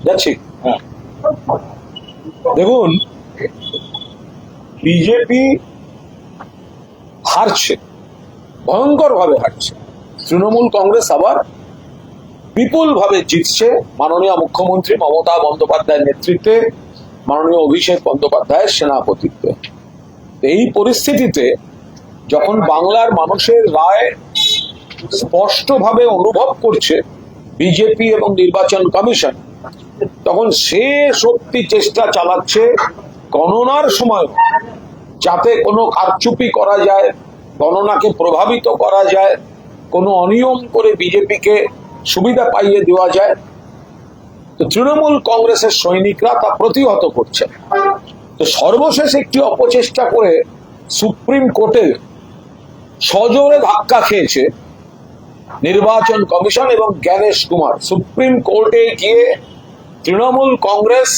যাচ্ছি। হ্যাঁ, দেখুন, বিজেপি হারছে, ভয়ঙ্কর ভাবে হারছে। তৃণমূল কংগ্রেস আবার বিপুল ভাবে জিতছে মাননীয় মুখ্যমন্ত্রী মমতা বন্দ্যোপাধ্যায়ের নেতৃত্বে, মাননীয় অভিষেক বন্দ্যোপাধ্যায়ের সেনাপতিত্বে। এই পরিস্থিতিতে যখন বাংলার মানুষের রায় স্পষ্টভাবে অনুভব করছে বিজেপি এবং নির্বাচন কমিশন, তখন সে সত্যি চেষ্টা চালাচ্ছে গণনার সময় যাতে কোনো কারচুপি করা যায়, গণনাকে প্রভাবিত করা যায়, কোনো অনিয়ম করে বিজেপিকে সুবিধা পাইয়ে দেওয়া যায়। তো তৃণমূল কংগ্রেসের সৈনিকরা তা প্রতিহত করছে। তো সর্বশেষ একটি অপচেষ্টা করে সুপ্রিম কোর্টে সজোরে ধাক্কা খেয়েছে নির্বাচন কমিশন এবং জ্ঞানেশ কুমার। সুপ্রিম কোর্টে গিয়ে তৃণমূল কংগ্রেস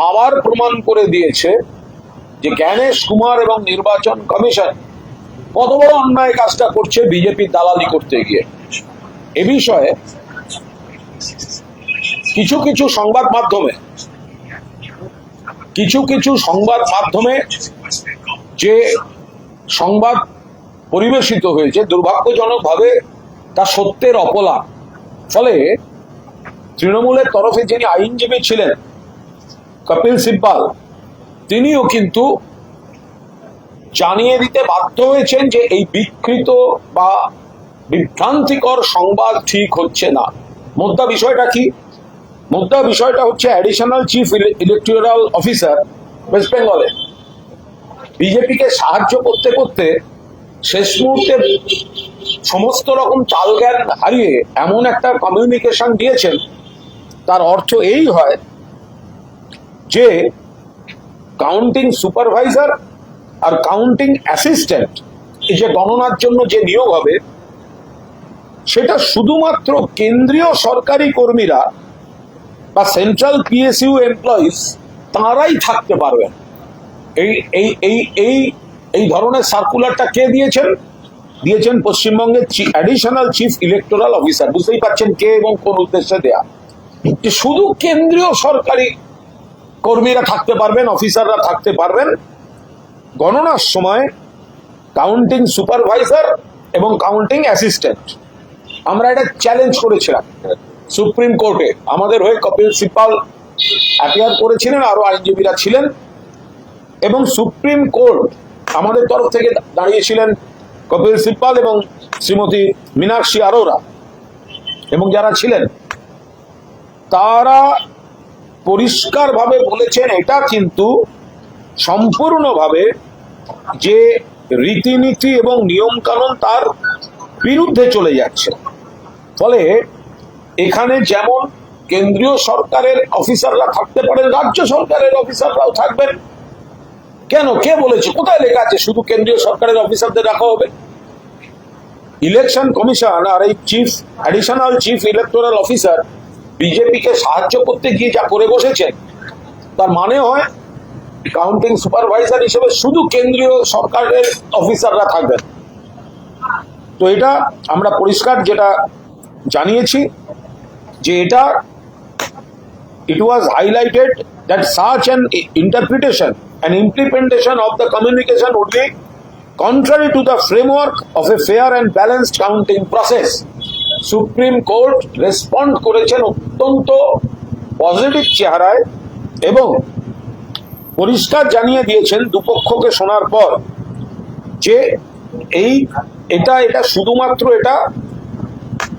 আবার প্রমাণ করে দিয়েছে যে জ্ঞানেশ কুমার এবং নির্বাচন কমিশন কত বড় অন্যায় কাজটা করছে বিজেপি দালালি করতে গিয়ে। এ বিষয়ে কিছু কিছু সংবাদ মাধ্যমে যে সংবাদ পরিবেশিত হয়েছে, দুর্ভাগ্যজনকভাবে তা সত্যের অপলাপ। ফলে তৃণমূলের তরফে যিনি আইনজীবী ছিলেন কপিল সিব্বাল, তিনিও কিন্তু জানিয়ে দিতে বাধ্য হয়েছেন যে এই বিকৃত বা বিভ্রান্তিকর সংবাদ ঠিক হচ্ছে না। মুদ্রা বিষয়টা কি? মুদ্রা বিষয়টা হচ্ছে additional chief electoral officer West বেঙ্গলে বিজেপিকে সাহায্য করতে করতে শেষ মুহূর্তে সমস্ত রকম তালজ্ঞান হারিয়ে এমন একটা কমিউনিকেশন দিয়েছেন, তার অর্থ এই হয় যে কাউন্টিং সুপারভাইজার আর কাউন্টিং অ্যাসিস্ট্যান্ট, এই যে গণনার জন্য যে নিয়োগ হবে, সেটা শুধুমাত্র কেন্দ্রীয় সরকারি কর্মীরা বা সেন্ট্রাল পিএসইউ এমপ্লয়িজ তাঁরাই থাকতে পারবেন। এই এই এই এই এই ধরনের সার্কুলারটা কে দিয়েছেন পশ্চিমবঙ্গের অ্যাডিশনাল চিফ ইলেকটোরাল অফিসার। বুঝতেই পারছেন কে এবং কোন উদ্দেশ্যে দেয়া। যে শুধু কেন্দ্রীয় সরকারি কর্মীরা থাকতে পারবেন, অফিসাররা থাকতে পারবেন। গণনার সময় কাউন্টিং সুপারভাইজার এবং কাউন্টিং অ্যাসিস্ট্যান্ট। আমরা এটা চ্যালেঞ্জ করেছিলাম সুপ্রিম কোর্টে, আমাদের হয়ে কপিল সিব্বাল অ্যাপিয়ার করেছিলেন, আরো আইনজীবীরা ছিলেন, এবং সুপ্রিম কোর্ট আমাদের তরফ থেকে দাঁড়িয়েছিলেন কপিল সিব্বাল এবং শ্রীমতী মীনাক্ষী আরোরা, এবং যারা ছিলেন তারা পরিষ্কারভাবে বলেছেন এটা কিন্তু সম্পূর্ণভাবে যে রীতিনীতি এবং নিয়ম কানুন তার বিরুদ্ধে চলে যাচ্ছে। ফলে এখানে যেমন কেন্দ্রীয় সরকারের অফিসাররা থাকতে পারেন, রাজ্য সরকারের অফিসাররাও থাকবেন। কেন? কে বলেছে? কোথায় লেখা আছে শুধু কেন্দ্রীয় সরকারের অফিসারদের রাখা হবে? ইলেকশন কমিশন আর এই অ্যাডিশনাল চিফ ইলেকটোরাল অফিসার বিজেপিকে সাহায্য করতে গিয়ে যা করে বসেছেন, তার মানে হয় কাউন্টিং সুপারভাইজার হিসেবে শুধু কেন্দ্রীয় সরকারের অফিসাররা থাকবেন। তো এটা আমরা পরিষ্কার যেটা জানিয়েছি যে এটা it was highlighted that such an interpretation and implementation of the communication would be contrary to the framework of a fair and balanced counting process. Supreme court respond করেছেন অত্যন্ত পজিটিভ চেহারায় এবং পরিষ্কার জানিয়ে দিয়েছেন দুপক্ষকে শোনার পর যে এটা শুধুমাত্র এটা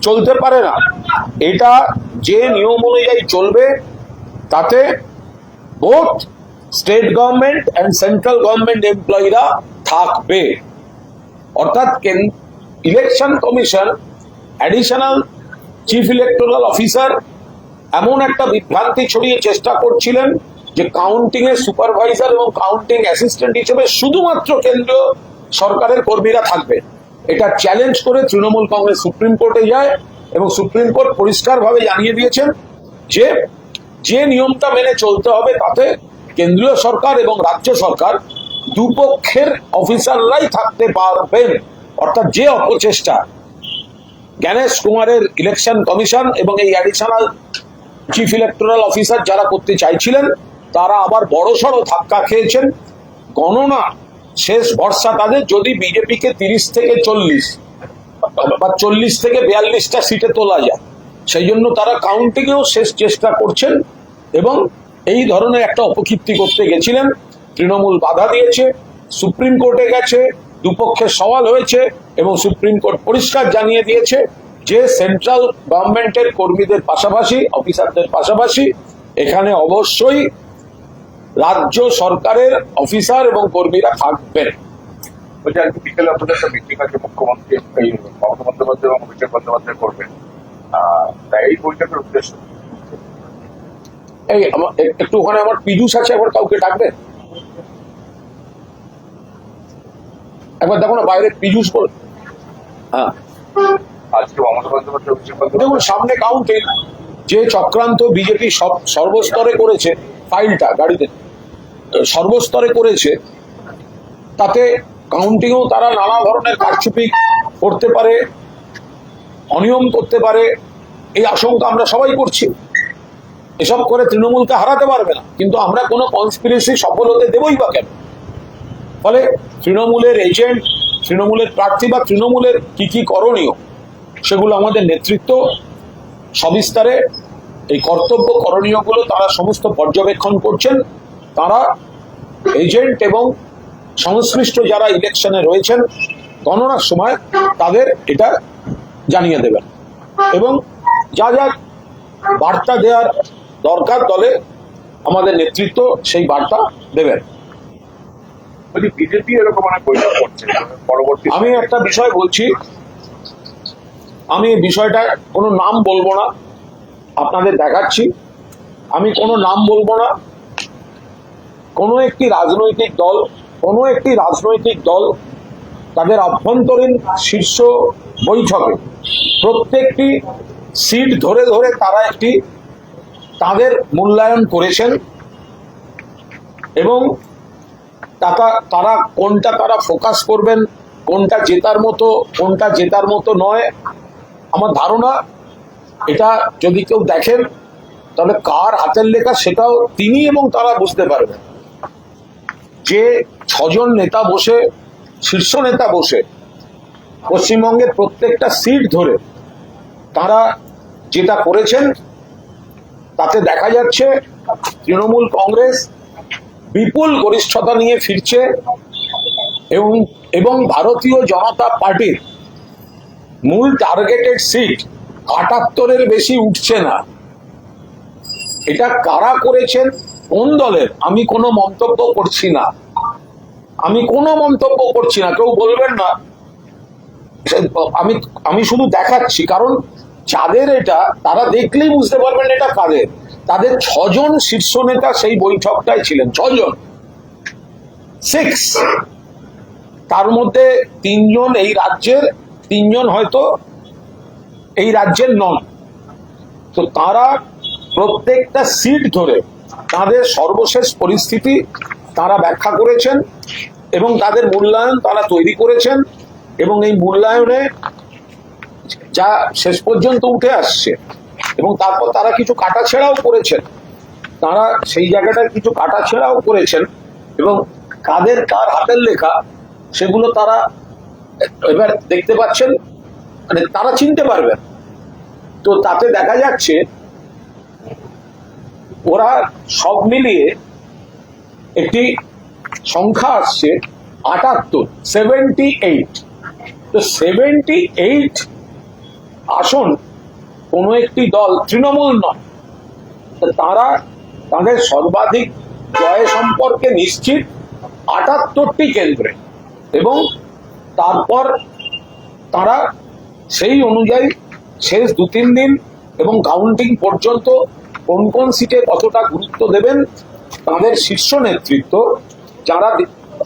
চলতে পারে না, এটা যে নিয়ম অনুযায়ী চলবে তাতে both state government and central government এমপ্লয়িরা থাকবে। অর্থাৎ election commission additional chief electoral officer এমন একটা বিভ্রান্তি ছড়িয়ে চেষ্টা করছিলেন যে কাউন্টিং এর সুপারভাইজার এবং কাউন্টিং অ্যাসিস্ট্যান্ট হিসেবে শুধুমাত্র কেন্দ্রীয় সরকারের কর্মীরা থাকবে। এটা চ্যালেঞ্জ করে তৃণমূল কংগ্রেস সুপ্রিম কোর্টে যায় এবং সুপ্রিম কোর্ট পরিষ্কারভাবে জানিয়ে দিয়েছেন যে নিয়মটা মেনে চলতে হবে তাতে কেন্দ্রীয় সরকার এবং রাজ্য সরকার দুপক্ষের অফিসাররাই থাকতে পারবেন। অর্থাৎ যে অপচেষ্টা জ্ঞানেশ কুমারের ইলেকশন কমিশন এবং এই অ্যাডিশনাল চিফ ইলেকটোরাল অফিসার যারা করতে চাইছিলেন তারা আবার বড়সড় ধাক্কা খেয়েছেন। গণনা শেষ ভরসা তাদের, যদি বিজেপিকে 30 থেকে 40 বা 40 থেকে 42টা সিটে তোলা যায়, সেই জন্য তারা কাউন্টিংয়েও শেষ চেষ্টা করছেন এবং এই ধরনের একটা অপকীর্তি করতে গেছিলেন। তৃণমূল বাধা দিয়েছে, সুপ্রিম কোর্টে গেছে, দুপক্ষের সওয়াল হয়েছে এবং সুপ্রিম কোর্ট পরিষ্কার জানিয়ে দিয়েছে যে সেন্ট্রাল গভর্নমেন্টের কর্মীদের পাশাপাশি, অফিসারদের পাশাপাশি এখানে অবশ্যই রাজ্য সরকারের অফিসার এবং কর্মীরা থাকবেন। বলছি আজকে বিকেলে আপনাদের একটা মিটিং আছে, মুখ্যমন্ত্রী মমতা বন্দ্যোপাধ্যায় এবং অভিষেক বন্দ্যোপাধ্যায় করবেন, তাই এই বৈঠকের উদ্দেশ্য এই একটু ওখানে আমার পীযূষ আছে, একবার কাউকে ডাকবে, একবার দেখো না বাইরে পীযূষ বল। হ্যাঁ, আজকে মমতা বন্দ্যোপাধ্যায় অভিষেক দেখুন বন্দ্যোপাধ্যায় সামনে কাউন্টিং যে চক্রান্ত বিজেপি সর্বস্তরে করেছে, ফাইলটা গাড়িতে সর্বস্তরে করেছে, তাতে কাউন্টিংও তারা নানা ধরনের কারচুপি করতে পারে, অনিয়ম করতে পারে, এই আশঙ্কা আমরা সবাই করছি। এসব করে তৃণমূলকে হারাতে পারবে না, কিন্তু আমরা কোনো কনস্পিরেসি সফল হতে দেবই বা কেন? ফলে তৃণমূলের এজেন্ট, তৃণমূলের প্রার্থী বা তৃণমূলের কি কি করণীয় সেগুলো আমাদের নেতৃত্ব সবিস্তারে এই কর্তব্য করণীয়গুলো তারা সমস্ত পর্যবেক্ষণ করছেন। তারা এজেন্ট এবং সংশ্লিষ্ট যারা ইলেকশনে রয়েছেন গণনার সময় তাদের এটা জানিয়ে দেবেন এবং যা যা বার্তা দেওয়ার দরকার দলে আমাদের নেতৃত্ব সেই বার্তা দেবেন। বলছি বিজেপি এরকম অনেক বৈঠক করছে পরবর্তী, আমি একটা বিষয় বলছি, আমি বিষয়টা কোনো নাম বলবো না, আপনাদের দেখাচ্ছি, আমি কোনো নাম বলবো না। কোনো একটি রাজনৈতিক দল তাদের আভ্যন্তরীণ শীর্ষ বৈঠকে প্রত্যেকটি সিট ধরে ধরে তারা তাদের মূল্যায়ন করেছেন এবং তারা কোনটা তারা ফোকাস করবেন, কোনটা জেতার মতো নয়। আমার ধারণা এটা যদি কেউ দেখেন তাহলে কার হাতের লেখা সেটাও তিনি এবং তারা বুঝতে পারবেন। যে 6 জন নেতা বসে, শীর্ষ নেতা বসে পশ্চিমবঙ্গের প্রত্যেকটা সিট ধরে তারা যেটা করেছেন তাতে দেখা যাচ্ছে তৃণমূল কংগ্রেস বিপুল গরিষ্ঠতা নিয়ে ফিরছে এবং ভারতীয় জনতা পার্টির মূল টার্গেটেড সিট 78-এর বেশি উঠছে না। এটা কারা করেছেন, কোন দলের, আমি কোনো মন্তব্য করছি না, কেউ বলবেন না, আমি শুধু দেখাচ্ছি। কারণ যাদের এটা তারা দেখলেই বুঝতে পারবেন এটা কাদের। তাদের 6 জন শীর্ষ নেতা সেই বৈঠকটায় ছিলেন, 6 জন, 6। তার মধ্যে 3 জন এই রাজ্যের, 3 জন হয়তো এই রাজ্যের নন। তো তারা প্রত্যেকটা সিট ধরে তাদের সর্বশেষ পরিস্থিতি তারা ব্যাখ্যা করেছেন এবং তাদের মূল্যায়ন তারা তৈরি করেছেন এবং এই মূল্যায়নে যা শেষ পর্যন্ত উঠে আসছে এবং তারপর তারা কিছু কাটাছেড়াও করেছেন, তারা সেই জায়গাটায় কিছু কাটাছেড়াও করেছেন এবং কার হাতের লেখা সেগুলো তারা এবার দেখতে পাচ্ছেন, মানে তারা চিনতে পারবেন। তো তাতে দেখা যাচ্ছে ওরা সব মিলিয়ে একটি সংখ্যা আসছে 78, 78। তো 78 আসন কোনো একটি দল, তৃণমূল নয়, তারা তাদের সর্বাধিক জয় সম্পর্কে নিশ্চিত 78টি কেন্দ্রে এবং তারপর তারা সেই অনুযায়ী শেষ 2-3 দিন এবং কাউন্টিং পর্যন্ত কোন কোন সিটে কতটা গুরুত্ব দেবেন তাদের শীর্ষ নেতৃত্ব যারা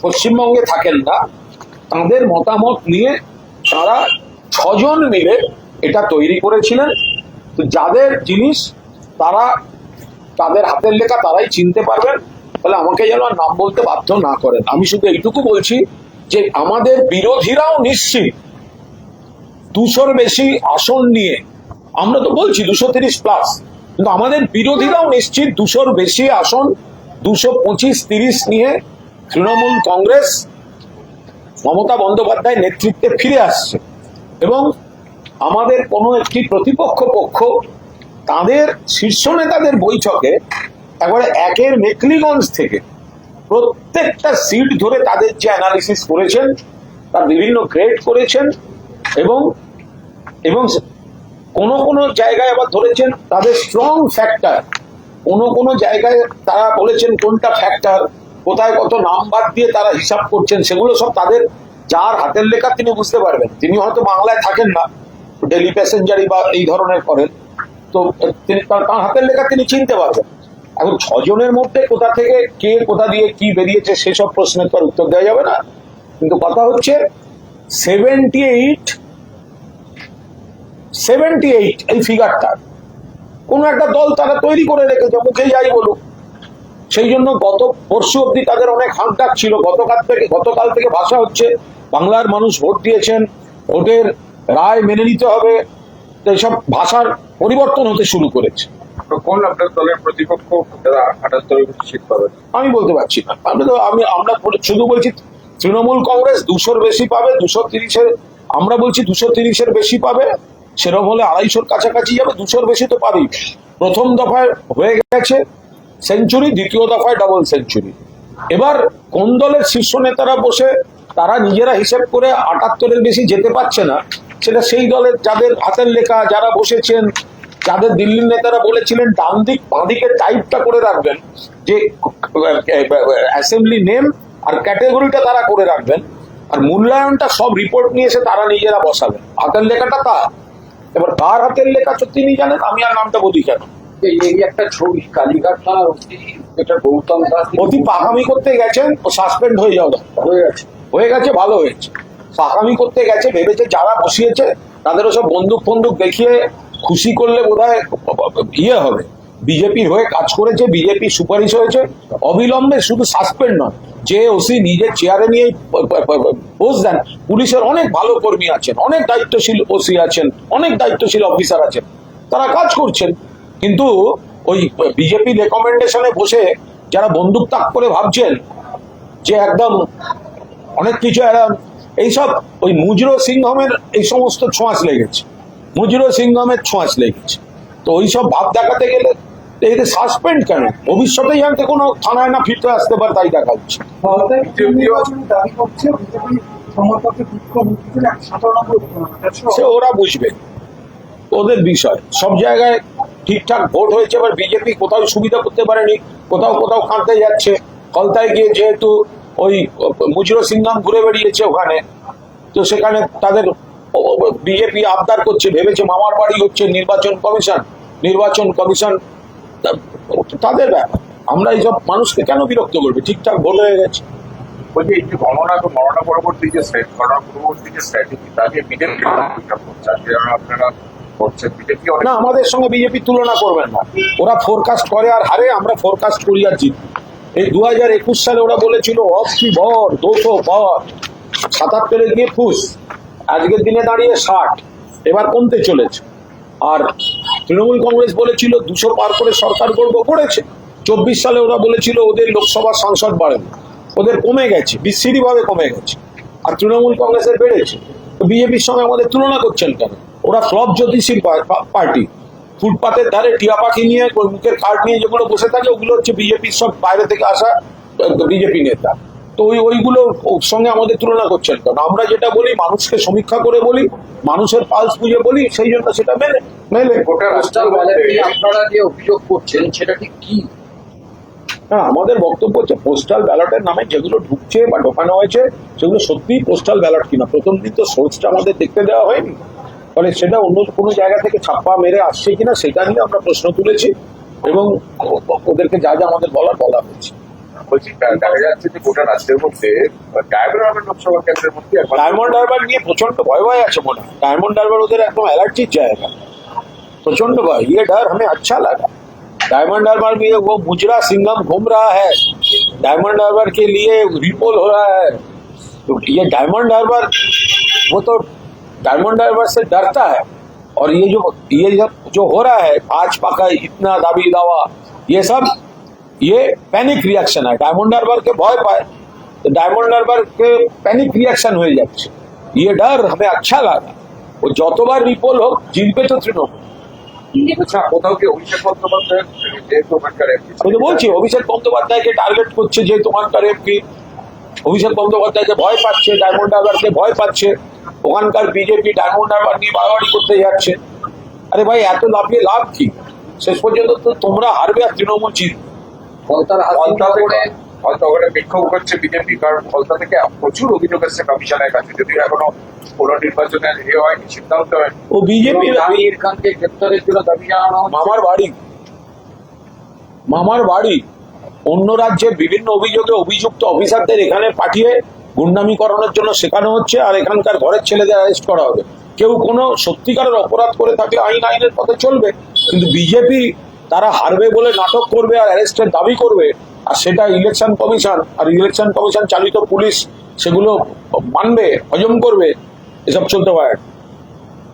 পশ্চিমবঙ্গে থাকেন না তাদের মতামত নিয়ে তারা 6 জন মিলে এটা তৈরি করেছিলেন। তো যাদের জিনিস তারা তাদের হাতের লেখা তারাই চিনতে পারবেন, তাহলে আমাকে যেন নাম বলতে বাধ্য না করেন। আমি শুধু এইটুকু বলছি যে আমাদের বিরোধীরাও নিশ্চিত 200-র বেশি আসন নিয়ে, আমরা তো বলছি 230+, কিন্তু আমাদের বিরোধীরাও নিশ্চিত 200-র বেশি আসন 225-30 নিয়ে তৃণমূল কংগ্রেস মমতা বন্দ্যোপাধ্যায় নেতৃত্বে ফিরে আসছে। এবং আমাদের কোনো একটি প্রতিপক্ষ পক্ষ তাদের শীর্ষ নেতাদের বৈঠকে একবারে একের মেকলিগঞ্জ থেকে প্রত্যেকটা সিট ধরে তাদের যে অ্যানালিসিস করেছেন, তার বিভিন্ন গ্রেড করেছেন, এবং এবং কোনো জায়গায় আবার ধরেছেন তাদের স্ট্রং ফ্যাক্টর, কোনো জায়গায় তারা বলেছেন কোনটা ফ্যাক্টর, কোথায় কত নাম্বার দিয়ে তারা হিসাব করছেন, সেগুলো সব তাদের যার হাতের লেখা তিনি বুঝতে পারবেন। তিনি হয়তো বাংলায় থাকেন না, ডেলি প্যাসেঞ্জারি বা এই ধরনের করেন, তো তিনি তার হাতের লেখা তিনি চিনতে পারবেন। এখন 6 জনের মধ্যে কোথা থেকে কে কোথা দিয়ে কি বেরিয়েছে সেসব প্রশ্নের তো উত্তর দেওয়া যাবে না। কিন্তু কথা হচ্ছে 78 এই ফিগারটা কোন একটা দল তারা তৈরি করে রেখেছে, মুখে যাই বলুক। সেই জন্য গত পরশু অব্দি তাদের অনেক হাঁকডাক ছিল। গতকাল থেকে ভাষা হচ্ছে বাংলার মানুষ ভোট দিয়েছেন, ভোটের রায় মেনে নিতে হবে, এইসব ভাষার পরিবর্তন হতে শুরু করেছে। তো কোন আপনার দলের প্রতিপক্ষ যারা 78 সিট পাবে? আমি বলতে পারছি না। আমরা শুধু বলছি তৃণমূল কংগ্রেস 200-র বেশি পাবে, 230-এর, আমরা বলছি 230-এর বেশি পাবে। সেরকম হলে 250-র কাছাকাছি যাবে, 200-র বেশি তো পাবেই। প্রথম দফায় হয়ে গেছে সেঞ্চুরি, দ্বিতীয় দফায় ডাবল সেঞ্চুরি। এবার কোন দলের শীর্ষ নেতারা বসে তারা নিজেরা হিসেব করে 78-এর বেশি যেতে পারছে না, সেটা সেই দলের যাদের হাতের লেখা, যারা বসেছেন, যাদের দিল্লির নেতারা বলেছিলেন ডান দিক বাঁ দিকের টাইপটা করে রাখবেন, যে অ্যাসেম্বলি নেম আর ক্যাটেগরিটা তারা করে রাখবেন, আর মূল্যায়নটা সব রিপোর্ট নিয়ে এসে তারা নিজেরা বসাবেন। হাতের লেখাটা তার। এবার কার হাতের লেখা তিনি জানেন, আমি আর নামটা বলি কেন। এই একটা ছবি কালীঘাট থানার এটা গৌতম দাস অতি পাকামি করতে গেছেন, ও সাসপেন্ড হয়ে যাওয়া হয়ে গেছে, ভালো হয়েছে। পাকামি করতে গেছে, ভেবেছে যারা বসিয়েছে তাদেরও সব বন্দুক দেখিয়ে খুশি করলে বোধহয় ইয়ে হবে, বিজেপির হয়ে কাজ করেছে, বিজেপি সুপারিশ হয়েছে, অবিলম্বে শুধু সাসপেন্ড নয়, যে ওসি নিজের চেয়ারে নিয়ে পোস্ট দেন। পুলিশের অনেক ভালো কর্মী আছেন, অনেক দায়িত্বশীল ওসি আছেন, অনেক দায়িত্বশীল অফিসার আছেন, তারা কাজ করছেন। কিন্তু ওই বিজেপি রেকমেন্ডেশনে বসে যারা বন্দুক তাক করে ভাবছেন যে একদম অনেক কিছু, এইসব ওই মুজরো সিংহমের এই সমস্ত ছোঁয়াচ লেগেছে, মুজরো সিংহমের ছোঁয়াচ লেগেছে। তো ওই সব ভাব দেখাতে গেলে এদের সাসপেন্ড কেন? ভবিষ্যতে যাতে কোনো থানায় না ফিরতে আসতে পারে, তাই দেখা হচ্ছে। দাবি করছে বিজেপি সমর্থকদের বিক্ষোভ মিছিল 97 সে ওরা বুঝবে, ওদের বিষয়। সব জায়গায় ঠিকঠাক ভোট হয়েছে, এবার বিজেপি কোথাও সুবিধা করতে পারেনি, কোথাও কাঁদতে যাচ্ছে। কলতায় গিয়ে যেহেতু ওই মুজরো সিংহাম ঘুরে বেরিয়েছে ওখানে, তো সেখানে তাদের বিজেপি আবদার করছে, ভেবেছে মামার বাড়ি হচ্ছে নির্বাচন কমিশন তাদের ব্যাপার। আমরা এইসব মানুষকে কেন বিরক্ত করবে? ঠিকঠাক ভোট হয়ে গেছে। বলছি এই যে গণনা পরবর্তী যে স্ট্র্যাটেজি তাকে বিজেপি করছে, আপনারা করছেন, বিজেপি না, আমাদের সঙ্গে বিজেপি তুলনা করবেন না। ওরা ফোরকাস্ট করে আর হারে, আমরা ফোরকাস্ট করি আর জিতি। এই 2021 সালে ওরা বলেছিল অস্তি ভর 200 ভর, 77-এ গিয়ে ফুস, আজকের দিনে দাঁড়িয়ে 60, এবার কমতে চলেছে। আর তৃণমূল কংগ্রেস বলেছিল 200 পার করে সরকার করবো, করেছে। 24 সালে ওরা বলেছিল ওদের লোকসভার সাংসদ বাড়েনি, ওদের কমে গেছে, বিচ্ছিরি ভাবে কমে গেছে, আর তৃণমূল কংগ্রেসের বেড়েছে। তো বিজেপির সঙ্গে আমাদের তুলনা করছেন কেন? ওরা ফ্লপ জ্যোতিষীর পার্টি, ফুটপাতের ধারে টিয়া পাখি নিয়ে, মুখের কার্ড নিয়ে যেগুলো বসে থাকে, ওগুলো হচ্ছে বিজেপির সব বাইরে থেকে আসা বিজেপি নেতা। তো ওইগুলো সঙ্গে আমাদের তুলনা করছেন কেন? আমরা যেটা বলি মানুষকে সমীক্ষা করে বলি, মানুষের পালস বুঝে বলি, সেই জন্য সেটা মেলে গোটা পোস্টাল ব্যালট নিয়ে আপনারা যে অভিযোগ করছেন সেটা ঠিক কি? হ্যাঁ, আমাদের বক্তব্য হচ্ছে পোস্টাল ব্যালটের নামে যেগুলো ঢুকছে বা ঢোকানো হয়েছে সেগুলো সত্যিই পোস্টাল ব্যালট কিনা। প্রথম দিন তো সোর্সটা আমাদের দেখতে দেওয়া হয়নি, ফলে সেটা অন্য কোনো জায়গা থেকে ছাপ্পা মেরে আসছে কিনা সেটা নিয়ে আমরা প্রশ্ন তুলেছি, এবং ওদেরকে যা আমাদের বলা হয়েছে। বলছি দেখা যাচ্ছে যে গোটা রাজ্যের মধ্যে ডায়মন্ড হারবার লোকসভা কেন্দ্রের মধ্যে ডায়মন্ড হারবার নিয়ে প্রচন্ড ভয় আছে মনে হয়। ডায়মন্ড হারবার ওদের একদম অ্যালার্জির জায়গা, প্রচন্ড ভয়। ये डर हमें अच्छा लगा। डायमंड हार्बर में वो मुजरा सिंघम घूम रहा है, डायमंड हार्बर के लिए रिपोल हो रहा है, तो ये डायमंड हार्बर, वो तो डायमंड हार्बर से डरता है, और ये जो हो रहा है भाजपा का इतना दावी दावा, ये पैनिक रिएक्शन है। डायमंड हार्बर के भय पाए तो डायमंड हार्बर के पैनिक रिएक्शन হয়ে যাচ্ছে। ये डर हमें अच्छा लगा। वो যতবার রিপোল হোক জিতবে তো তৃণমূল। আচ্ছা, কোথাও কি অভিষেক বন্দ্যোপাধ্যায় যেহেতু ওখানকার MP, আমি তো বলছি অভিষেক বন্দ্যোপাধ্যায়কে টার্গেট করছে, যে তোমার এমপি অভিষেক বন্দ্যোপাধ্যায়কে ভয় পাচ্ছে, ডায়মন্ড হারবারকে ভয় পাচ্ছে, ওখানকার বিজেপি ডায়মন্ড হারবার নিয়ে বাড়াবাড়ি করতে যাচ্ছে। আরে ভাই, এত লাভে লাভ কি? শেষ পর্যন্ত তো তোমরা হারবে আর তৃণমূল জিতবে। ফলতার ফলতা হাতে থেকে হয়তো ওখানে বিক্ষোভ করছে বিজেপি, কারণ ফলতা থেকে প্রচুর অভিযোগ এসছে কমিশনের কাছে, যদিও এখনো পুনর্নির্বাচনের হয়নি, সিদ্ধান্ত হয়নি। ও বিজেপি আমির খানকে গ্রেপ্তারের জন্য দাবি জানানো হচ্ছে। মামার বাড়ি অন্য রাজ্যের বিভিন্ন অভিযোগে অভিযুক্ত অফিসারদের এখানে পাঠিয়ে গুন্ডামি করানোর জন্য শেখানো হচ্ছে, আর এখানকার ঘরের ছেলেদের অ্যারেস্ট করা হবে। কেউ কোনো সত্যিকারের অপরাধ করে থাকলে আইনের পথে চলবে, কিন্তু বিজেপি তারা হারবে বলে নাটক করবে আর অ্যারেস্টের দাবি করবে, আর সেটা ইলেকশন কমিশন চালিত পুলিশ সেগুলো মানবে, হজম করবে, এসব চলতে পারে।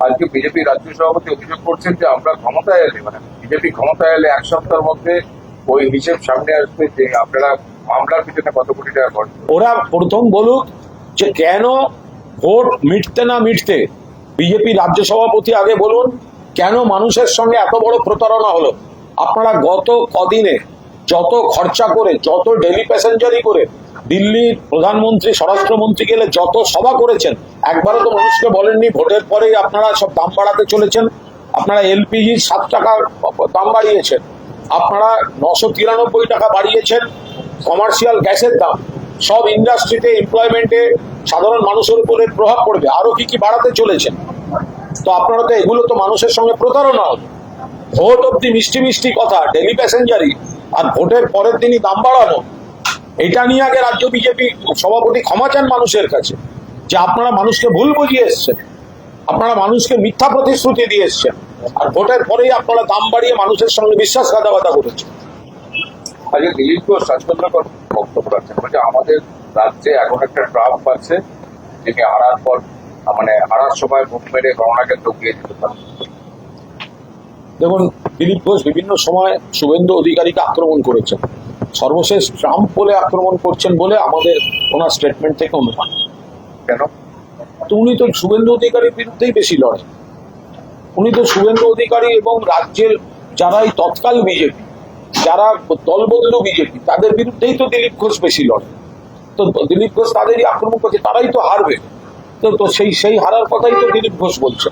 আজকে বিজেপি রাজ্য সভাপতি অভিযোগ করছেন যে আমরা ক্ষমতায় এলে, মানে বিজেপি ক্ষমতায় এলে 1 সপ্তাহের মধ্যে ওই হিসেব সামনে আসবে যে আপনারা মামলার পিছনে কত কোটি টাকা খরচ। ওরা প্রথম বলুক যে কেন ভোট মিটতে না মিটতে বিজেপি রাজ্য সভাপতি আগে বলুন কেন মানুষের সঙ্গে এত বড় প্রতারণা হলো। আপনারা গত কদিনে যত খরচা করে, যত ডেলি প্যাসেঞ্জারি করে দিল্লির প্রধানমন্ত্রী স্বরাষ্ট্রমন্ত্রী গেলে যত সভা করেছেন, একবারও তো মানুষকে বলেননি ভোটের পরেই আপনারা সব দাম বাড়াতে চলেছেন। আপনারা এলপিজি 7 টাকা দাম বাড়িয়েছেন, আপনারা 993 টাকা বাড়িয়েছেন কমার্শিয়াল গ্যাসের দাম। সব ইন্ডাস্ট্রিতে, এমপ্লয়মেন্টে সাধারণ মানুষের উপরে প্রভাব পড়বে, আরো কি বাড়াতে চলেছেন। তো আপনারা তো এগুলো তো মানুষের সঙ্গে প্রতারণা হবে। ভোট অব্দি মিষ্টি মিষ্টি কথা, ডেলি প্যাসেঞ্জারি, আর ভোটের পরের দিনই দাম বাড়ানো। এটা নিয়ে আগে রাজ্য বিজেপি সভাপতি ক্ষমা চান মানুষের কাছে, যে আপনারা মানুষকে ভুল বুঝিয়ে এসছেন, আপনারা মানুষকে মিথ্যা প্রতিশ্রুতি দিয়ে এসছেন, আর ভোটের পরেই আপনারা দাম বাড়িয়ে মানুষের সঙ্গে বিশ্বাসঘাতকতা করেছেন। আজকে দিলীপ ঘোষ রাজচন্দ্রকর বক্তব্য রাখছেন, বলছে আমাদের রাজ্যে এখন একটা ট্রাম্প আছে যিনি হারার পর, মানে হারার সময় মুখ মেরে গণনাকে ঢুকিয়ে দিতে পারেন। দেখুন, দিলীপ ঘোষ বিভিন্ন সময় শুভেন্দু অধিকারীকে আক্রমণ করেছেন, সর্বশেষ ট্রাম্প বলে আক্রমণ করছেন বলে আমাদের ওনার স্টেটমেন্ট থেকে অনুমান। কেন? তো উনি তো শুভেন্দু অধিকারীর বিরুদ্ধেই বেশি লড়েন। উনি তো শুভেন্দু অধিকারী এবং রাজ্যের যারা এই তৎকাল বিজেপি, যারা দলবদলু বিজেপি, তাদের বিরুদ্ধেই তো দিলীপ ঘোষ বেশি লড়ে। তো দিলীপ ঘোষ তাদেরই আক্রমণ করছে, তারাই তো হারবে। তো সেই হারার কথাই তো দিলীপ ঘোষ বলছে।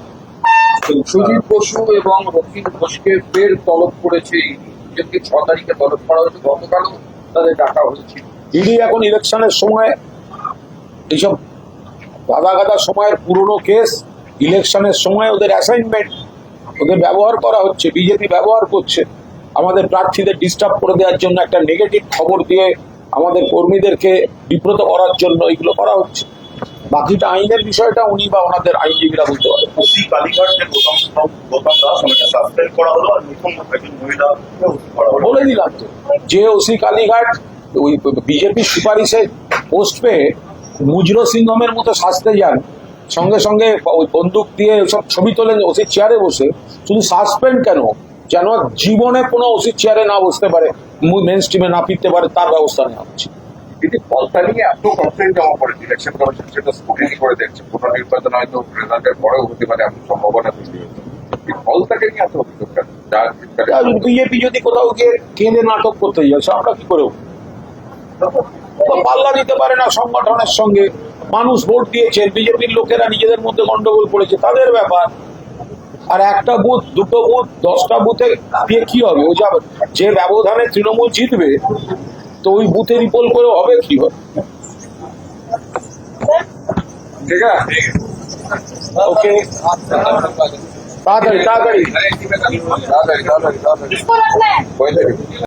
সুজিত বসু এবং রকিন ঘোষকে ফের তলব করেছে, 6 তারিখে তলব করা হয়েছে, গতকালও তাদের ডাকা হয়েছিল। ইডি এখন ইলেকশনের সময় এইসব গাদা সময়ের পুরনো কেস, ইলেকশনের সময় ওদের অ্যাসাইনমেন্ট, ওদের ব্যবহার করা হচ্ছে, বিজেপি ব্যবহার করছে আমাদের প্রার্থীদের ডিস্টার্ব করে দেওয়ার জন্য, একটা নেগেটিভ খবর দিয়ে আমাদের কর্মীদেরকে বিব্রত করার জন্য এগুলো করা হচ্ছে। বাকিটা আইনের বিষয়টা উনি বা ওনাদের আইনজীবীরা বলতে পারে। ওসি কালীঘাট যে গৌতম দাস ওনাকে সাসপেন্ড করা হলো, আর নতুন একজন মহিলাকে ওসি করা হলো। বলে দিলাম তো, যে ওসি কালীঘাট ওই বিজেপি সুপারিশে পোস্ট পেয়ে মুজরো সিংহমের মতো সাজতে যান, সঙ্গে সঙ্গে ওই বন্দুক দিয়ে সব ছবি তোলেন ওসির চেয়ারে বসে, শুধু সাসপেন্ড কেন, যেন জীবনে কোনো ওসির চেয়ারে না বসতে পারে, মেন স্ট্রিমে না ফিরতে পারে, তার ব্যবস্থা নেওয়া হচ্ছে। কিন্তু ফলতা নিয়ে এত কমপ্লেন জমা পড়েছে, ইলেকশন কমিশন সেটা স্কুটিনি করে দেখছে, পুনর্নির্বাচন হয়তো রেজাল্টের পরেও হতে পারে, এমন সম্ভাবনা তৈরি হচ্ছে। ফলতাকে নিয়ে এত অভিযোগ কেন? বিজেপি যদি কোথাও গিয়ে কেঁদে নাটক করতে যাচ্ছে, আমরা কি করে পাল্লা দিতে পারে না সংগঠনের সঙ্গে। মানুষ ভোট দিয়েছে, বিজেপির লোকেরা নিজেদের মধ্যে গন্ডগোল করেছে, তাদের ব্যাপার। আর একটা বুথ, দুটো বুথ, 10টা বুথে দিয়ে কি হবে? ও যাবে যে ব্যবধানে তৃণমূল জিতবে, তো ওই বুথে রিপোল করে হবে কি হবে? ঠিক আছে, ওকে, তাড়াতাড়ি তাড়াতাড়ি